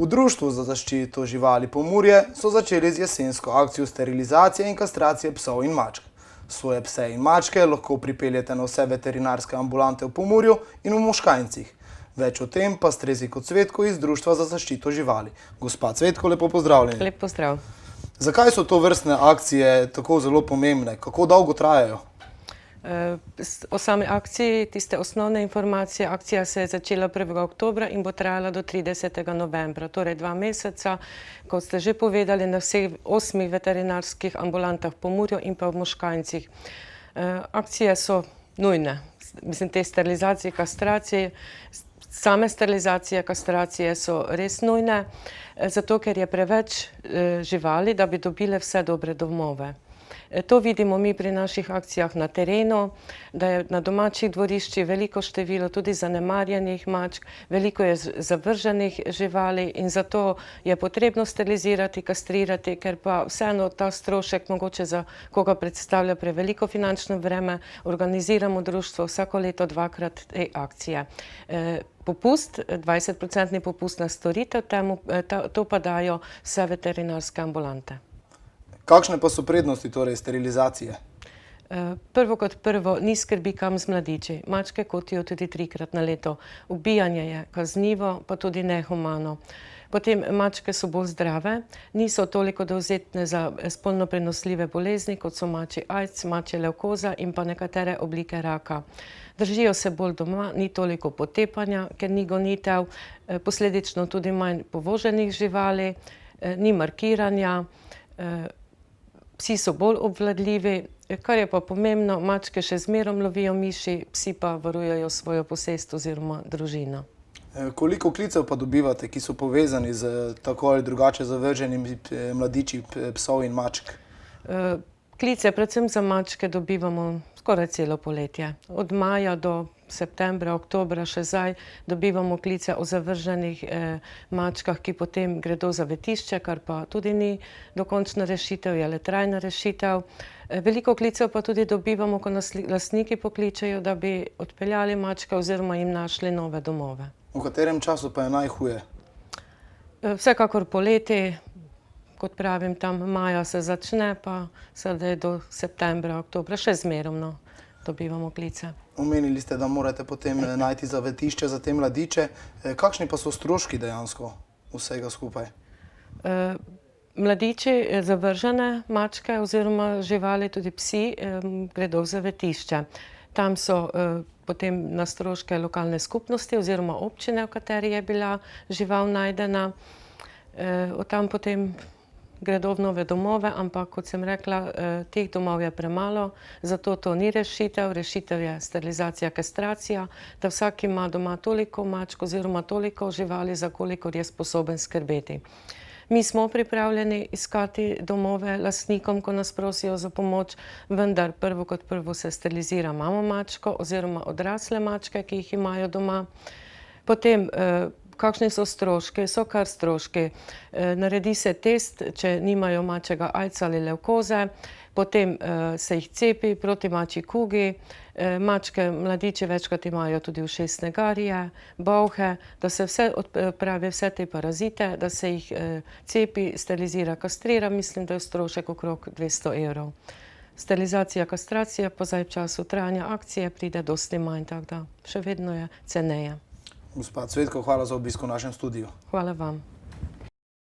V Društvu za zaščito živali Pomurje so začeli z jesensko akcijo sterilizacije in kastracije psov in mačk. Svoje pse in mačke lahko pripeljete na vse veterinarske ambulante v Pomurju in v Moškanjcih. Več o tem pa Streziko Cvetko iz Društva za zaščito živali. Gospa Cvetko, lepo pozdravljeni. Lep pozdrav. Zakaj so to vrstne akcije tako zelo pomembne? Kako dolgo trajajo? O sami akciji, tiste osnovne informacije, akcija se je začela 1. oktobra in bo trajala do 30. novembra, torej 2 meseca, kot ste že povedali, na vseh 8 veterinarskih ambulantah v Pomurju in pa v Moškanjcih. Akcije so nujne, mislim, te sterilizacije, kastracije, same sterilizacije, kastracije so res nujne, zato ker je preveč živali, da bi dobile vse dobre domove. To vidimo mi pri naših akcijah na terenu, da je na domačih dvoriščih veliko število tudi zanemarjenih mačk, veliko je zavrženih živali in zato je potrebno sterilizirati, kastrirati, ker pa vseeno ta strošek mogoče za koga predstavlja preveliko finančno breme, organiziramo društvo vsako leto 2-krat te akcije. Popust, 20% popust na storitev, to pa dajo vse veterinarske ambulante. Kakšne pa so prednosti torej sterilizacije? Prvo kot prvo, ni skrbi kam z mladiči. Mačke kotijo tudi 3-krat na leto. Ubijanje je kaznivo, pa tudi nehumano. Potem mačke so bolj zdrave, niso toliko dovzetne za spolno prenosljive bolezni, kot so mačji AIDS, mačja levkoza in pa nekatere oblike raka. Držijo se bolj doma, ni toliko potepanja, ker ni gonitev, posledično tudi manj povoženih živali, ni markiranja, psi so bolj obvladljivi, kar je pa pomembno, mačke še zmerom lovijo miši, psi pa varujejo svojo posest oziroma družino. Koliko klicev pa dobivate, ki so povezani z tako ali drugače zavrženimi mladiči psov in mačk? Klice, predvsem za mačke, dobivamo skoraj celo poletje. Od maja do septembra, oktobra še zdaj dobivamo klice o zavrženih mačkah, ki potem gredo za zavetišče, kar pa tudi ni dokončna rešitev, je le trajna rešitev. Veliko klicev pa tudi dobivamo, ko nas lastniki pokličejo, da bi odpeljali mačke oziroma jim našli nove domove. V katerem času pa je najhuje? Vsekakor poleti, kot pravim, tam maja se začne, pa sedaj do septembra, oktobra, še zmeromno dobivamo klice. Omenili ste, da morate potem najti zavetišče za te mladiče. Kakšni pa so stroški dejansko vsega skupaj? Mladiči, zavržene mačke oziroma živali, tudi psi, gredo v zavetišče. Tam so potem na stroške lokalne skupnosti oziroma občine, v kateri je bila žival najdena. Od tam potem gredo v nove domove, ampak kot sem rekla, teh domov je premalo, zato to ni rešitev. Rešitev je sterilizacija, kastracija, da vsak ima doma toliko mačk oziroma toliko živali, za kolikor je sposoben skrbeti. Mi smo pripravljeni iskati domove lastnikom, ko nas prosijo za pomoč, vendar prvo kot prvo se sterilizira mamo mačko oziroma odrasle mačke, ki jih imajo doma. Potem kakšni so stroški? So kar stroški. Naredi se test, če nimajo mačjega AIDS ali levkoze, potem se jih cepi proti mačji kugi, mačke, mladiči večkrat imajo tudi ušesne garje, bolhe, da se odpravi vse te parazite, da se jih cepi, sterilizira, kastrira, mislim, da je strošek okrog 200 €. Sterilizacija, kastracija pa zdaj v času trajanja akcije pride dosti manj, tako da še vedno je ceneje. Gospa Cvetko, hvala za obisk v našem studiu. Hvala vam.